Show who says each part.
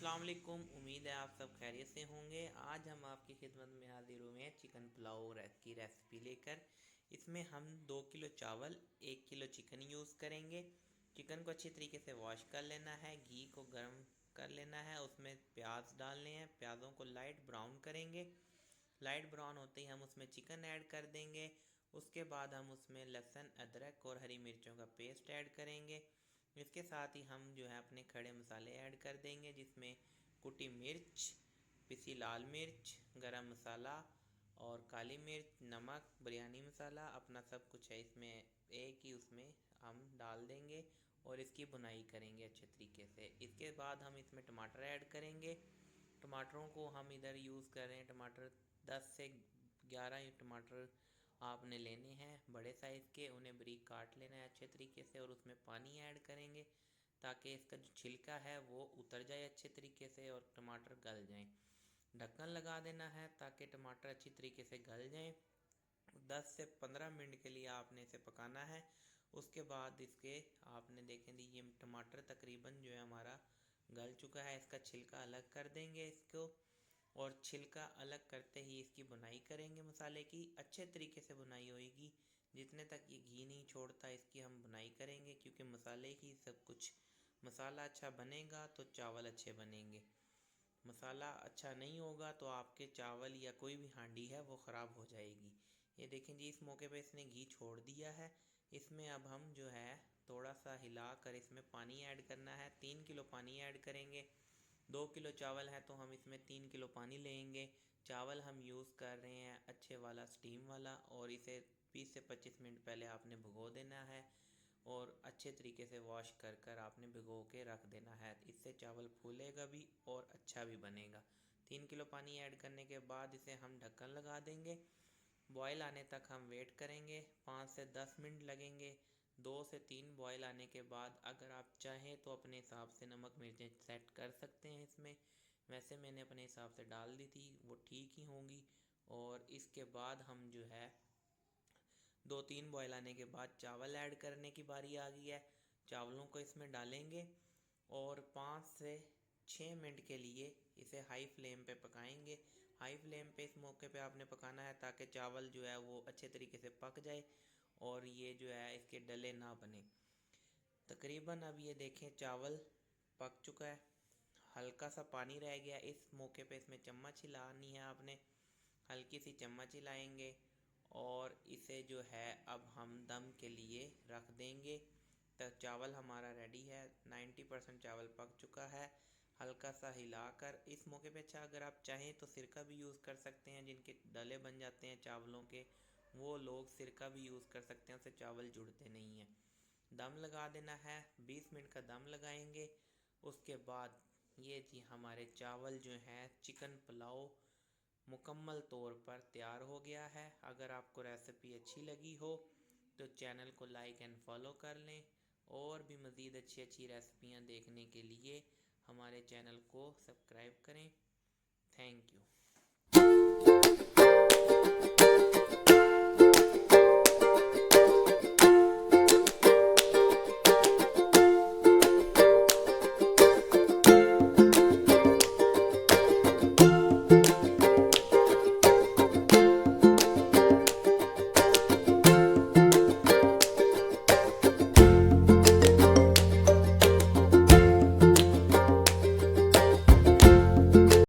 Speaker 1: अस्सलाम वालेकुम। उम्मीद है आप सब खैरियत से होंगे। आज हम आपकी खिदमत में हाजिर हुए हैं चिकन पुलाव की रेसिपी लेकर। इसमें हम 2 किलो चावल 1 किलो चिकन यूज़ करेंगे। चिकन को अच्छी तरीके से वॉश कर लेना है, घी को गर्म कर लेना है, उसमें प्याज डालने हैं, प्याज़ों को लाइट ब्राउन करेंगे। लाइट ब्राउन होते ही हम उसमें चिकन ऐड कर देंगे। उसके बाद हम उसमें लहसुन, अदरक और हरी मिर्चों का पेस्ट ऐड करेंगे। इसके साथ ही हम जो है अपने खड़े मसाले ऐड कर देंगे, जिसमें कुटी मिर्च, पिसी लाल मिर्च, गरम मसाला और काली मिर्च, नमक, बिरयानी मसाला, अपना सब कुछ है इसमें एक ही उसमें हम डाल देंगे और इसकी भुनाई करेंगे अच्छे तरीके से। इसके बाद हम इसमें टमाटर ऐड करेंगे। टमाटरों को हम इधर यूज़ कर रहे हैं, टमाटर 10 से 11 टमाटर आपने लेने हैं बड़े साइज़ के। उन्हें बारीक काट लेना है अच्छे तरीके से और उसमें पानी ऐड करेंगे ताकि इसका जो छिलका है वो उतर जाए अच्छे तरीके से और टमाटर गल जाएं। ढक्कन लगा देना है ताकि टमाटर अच्छी तरीके से गल जाएं। 10 से 15 मिनट के लिए आपने इसे पकाना है। उसके बाद इसके आपने देखें ये टमाटर तकरीबन जो है हमारा गल चुका है। इसका छिलका अलग कर देंगे इसको, और छिलका अलग करते ही इसकी बुनाई करेंगे मसाले की। अच्छे तरीके से बुनाई होगी, जितने तक ये घी नहीं छोड़ता इसकी हम बुनाई करेंगे, क्योंकि मसाले ही सब कुछ। मसाला अच्छा बनेगा तो चावल अच्छे बनेंगे। मसाला अच्छा नहीं होगा तो आपके चावल या कोई भी हांडी है वो ख़राब हो जाएगी। ये देखें जी, इस मौके पे इसने घी छोड़ दिया है। इसमें अब हम जो है थोड़ा सा हिला कर इसमें पानी ऐड करना है। 3 किलो पानी ऐड करेंगे। 2 किलो चावल है तो हम इसमें 3 किलो पानी लेंगे। चावल हम यूज़ कर रहे हैं अच्छे वाला स्टीम वाला, और इसे 20 से 25 मिनट पहले आपने भिगो देना है और अच्छे तरीके से वॉश कर कर आपने भिगो के रख देना है। इससे चावल फूलेगा भी और अच्छा भी बनेगा। 3 किलो पानी ऐड करने के बाद इसे हम ढक्कन लगा देंगे। बॉयल आने तक हम वेट करेंगे, 5 से 10 मिनट लगेंगे। 2 से 3 बॉयल आने के बाद अगर आप चाहें तो अपने हिसाब से नमक मिर्चें सेट कर सकते हैं इसमें। वैसे मैंने अपने हिसाब से डाल दी थी, वो ठीक ही होंगी। और इसके बाद हम जो है 2-3 बॉयल आने के बाद चावल ऐड करने की बारी आ गई है। चावलों को इसमें डालेंगे और 5 से 6 मिनट के लिए इसे हाई फ्लेम पे पकाएंगे। हाई फ्लेम पे इस मौके पे आपने पकाना है ताकि चावल जो है वो अच्छे तरीके से पक जाए और ये जो है इसके डले ना बने। तकरीबन अब ये देखें चावल पक चुका है, हल्का सा पानी रह गया। इस मौके पे इसमें चम्मच हिलानी है आपने, हल्की सी चम्मच हिलाएंगे और इसे जो है अब हम दम के लिए रख देंगे। तो चावल हमारा रेडी है, 90% चावल पक चुका है। हल्का सा हिलाकर इस मौके पे अच्छा, अगर आप चाहें तो सिरका भी यूज़ कर सकते हैं। जिनके डले बन जाते हैं चावलों के, वो लोग सिरका भी यूज़ कर सकते हैं, उससे चावल जुड़ते नहीं हैं। दम लगा देना है, 20 मिनट का दम लगाएंगे। उसके बाद ये जी हमारे चावल जो हैं चिकन पुलाव मुकम्मल तौर पर तैयार हो गया है। अगर आपको रेसिपी अच्छी लगी हो तो चैनल को लाइक एंड फॉलो कर लें, और भी मज़ीद अच्छी अच्छी रेसिपियाँ देखने के लिए हमारे चैनल को सब्सक्राइब करें। Thank you.